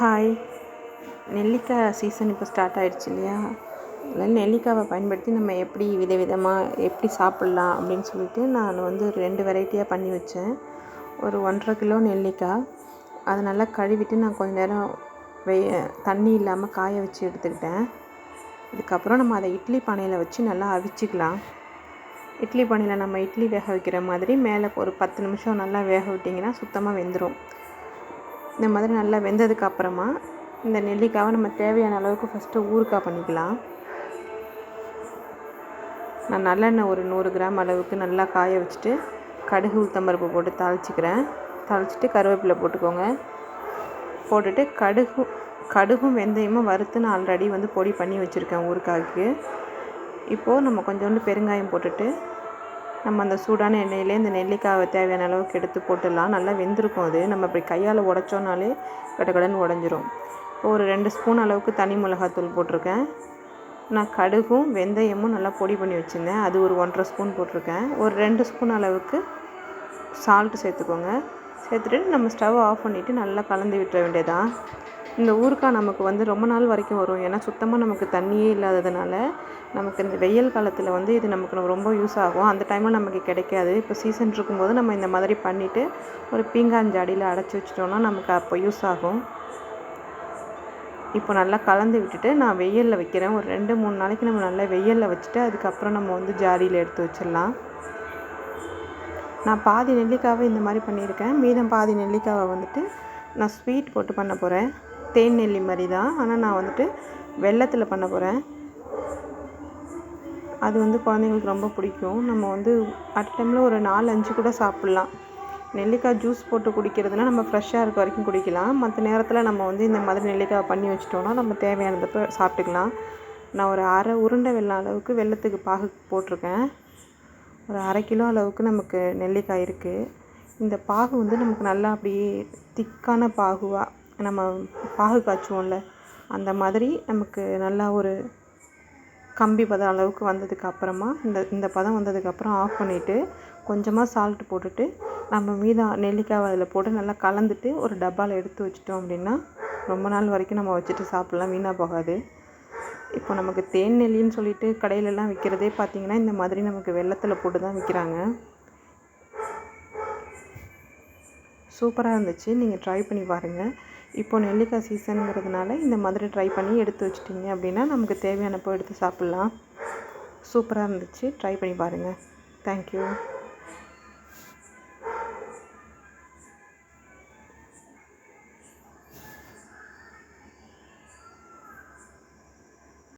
Hi. நெல்லிக்காய் season இப்போ start ஆகிடுச்சு இல்லையா? அதில் நெல்லிக்காவை பயன்படுத்தி நம்ம எப்படி விதவிதமாக எப்படி சாப்பிட்லாம் அப்படின்னு சொல்லிட்டு நான் வந்து 2 வெரைட்டியாக பண்ணி வச்சேன். ஒரு 1.5 கிலோ நெல்லிக்காய், அதை நல்லா கழுவிட்டு நான் கொஞ்ச நேரம் தண்ணி இல்லாமல் காய வச்சு எடுத்துக்கிட்டேன். இதுக்கப்புறம் நம்ம அதை இட்லி பானையில் வச்சு நல்லா அவிச்சிக்கலாம். இட்லி பானையில் நம்ம இட்லி வேக வைக்கிற மாதிரி மேலே ஒரு 10 நிமிஷம் நல்லா வேக விட்டிங்கன்னா சுத்தமாக வெந்துடும். இந்த மாதிரி நல்லா வெந்ததுக்கு அப்புறமா இந்த நெல்லிக்காவை நம்ம தேவையான அளவுக்கு ஃபஸ்ட்டு ஊறுகாய் பண்ணிக்கலாம். நான் நல்லெண்ணெய் ஒரு 100 கிராம் அளவுக்கு நல்லா காய வச்சுட்டு கடுகு உளுத்தம்பருப்பு போட்டு தாளிச்சிட்டு கருவேப்பிலை போட்டுக்கோங்க. போட்டுட்டு கடுகும் வெந்தயமும் வறுத்து நான் ஆல்ரெடி வந்து பொடி பண்ணி வச்சுருக்கேன் ஊறுகாய்க்கு. இப்போது நம்ம கொஞ்சோண்டு பெருங்காயம் போட்டுட்டு நம்ம அந்த சூடான எண்ணெயிலே இந்த நெல்லிக்காவை தேவையான அளவுக்கு எடுத்து போட்டுடலாம். நல்லா வெந்திருக்கும். அது நம்ம இப்படி கையால் உடைச்சோன்னாலே கடகடன்னு உடஞ்சிரும். இப்போ ஒரு 2 ஸ்பூன் அளவுக்கு தனி மிளகாத்தூள் போட்டிருக்கேன். நான் கடுகும் வெந்தயமும் நல்லா பொடி பண்ணி வச்சுருந்தேன், அது ஒரு 1.5 ஸ்பூன் போட்டிருக்கேன். ஒரு 2 ஸ்பூன் அளவுக்கு சால்ட்டு சேர்த்துக்கோங்க. சேர்த்துட்டு நம்ம ஸ்டவ் ஆஃப் பண்ணிவிட்டு நல்லா கலந்து விட்டுற வேண்டியதான். இந்த ஊறுகாய் நமக்கு வந்து ரொம்ப நாள் வரைக்கும் வரும். ஏன்னா சுத்தமாக நமக்கு தண்ணியே இல்லாததுனால நமக்கு இந்த வெயில் காலத்தில் வந்து இது நமக்கு ரொம்ப யூஸ் ஆகும். அந்த டைமில் நமக்கு கிடைக்காது. இப்போ சீசன் இருக்கும்போது நம்ம இந்த மாதிரி பண்ணிவிட்டு ஒரு பீங்கான் ஜாடியில் அடைச்சி வச்சிட்டோம்னா நமக்கு அப்போ யூஸ் ஆகும். இப்போ நல்லா கலந்து விட்டுட்டு நான் வெயிலில் வைக்கிறேன். ஒரு 2-3 நாளைக்கு நம்ம நல்லா வெயிலில் வச்சுட்டு அதுக்கப்புறம் நம்ம வந்து ஜாடியில் எடுத்து வச்சிடலாம். நான் பாதி நெல்லிக்காவை இந்த மாதிரி பண்ணியிருக்கேன். மீதம் பாதி நெல்லிக்காவை வந்துட்டு நான் ஸ்வீட் போட்டு பண்ண போகிறேன். தேன் நெல்லி மாதிரி தான், ஆனால் நான் வந்துட்டு வெல்லத்தில் பண்ண போகிறேன். அது வந்து குழந்தைங்களுக்கு ரொம்ப பிடிக்கும். நம்ம வந்து அட் டைமில் ஒரு 4-5 கூட சாப்பிட்லாம். நெல்லிக்காய் ஜூஸ் போட்டு குடிக்கிறதுனா நம்ம ஃப்ரெஷ்ஷாக இருக்க வரைக்கும் குடிக்கலாம். மற்ற நேரத்தில் நம்ம வந்து இந்த மாதிரி நெல்லிக்காய் பண்ணி வச்சிட்டோன்னா நம்ம தேவையானதப்போ சாப்பிட்டுக்கலாம். நான் ஒரு அரை உருண்டை வெல்லம் அளவுக்கு வெல்லத்துக்கு பாகு போட்டிருக்கேன். ஒரு 1/2 கிலோ அளவுக்கு நமக்கு நெல்லிக்காய் இருக்குது. இந்த பாகு வந்து நமக்கு நல்லா அப்படியே திக்கான பாகுவாக நம்ம பாகு காய்ச்சுவோம்ல அந்த மாதிரி நமக்கு நல்லா ஒரு கம்பி பதம் அளவுக்கு வந்ததுக்கு அப்புறமா இந்த பதம் வந்ததுக்கப்புறம் ஆஃப் பண்ணிவிட்டு கொஞ்சமாக சால்ட் போட்டுட்டு நம்ம மீதம் நெல்லிக்காய் அதில் போட்டு நல்லா கலந்துட்டு ஒரு டப்பாவில் எடுத்து வச்சிட்டோம் அப்படின்னா ரொம்ப நாள் வரைக்கும் நம்ம வச்சுட்டு சாப்பிட்லாம், வீணாக போகாது. இப்போ நமக்கு தேன் நெல்லின்னு சொல்லிட்டு கடையிலலாம் விற்கிறதே பார்த்திங்கன்னா இந்த மாதிரி நமக்கு வெல்லத்தில் போட்டு தான் விற்கிறாங்க. சூப்பராக இருந்துச்சு. நீங்கள் ட்ரை பண்ணி பாருங்கள். இப்போது நெல்லிக்காய் சீசனுங்கிறதுனால இந்த மாதிரி ட்ரை பண்ணி எடுத்து வச்சிட்டிங்க அப்படின்னா நமக்கு தேவையானப்போ எடுத்து சாப்பிட்லாம். சூப்பராக இருந்துச்சு. ட்ரை பண்ணி பாருங்கள். தேங்க்யூ.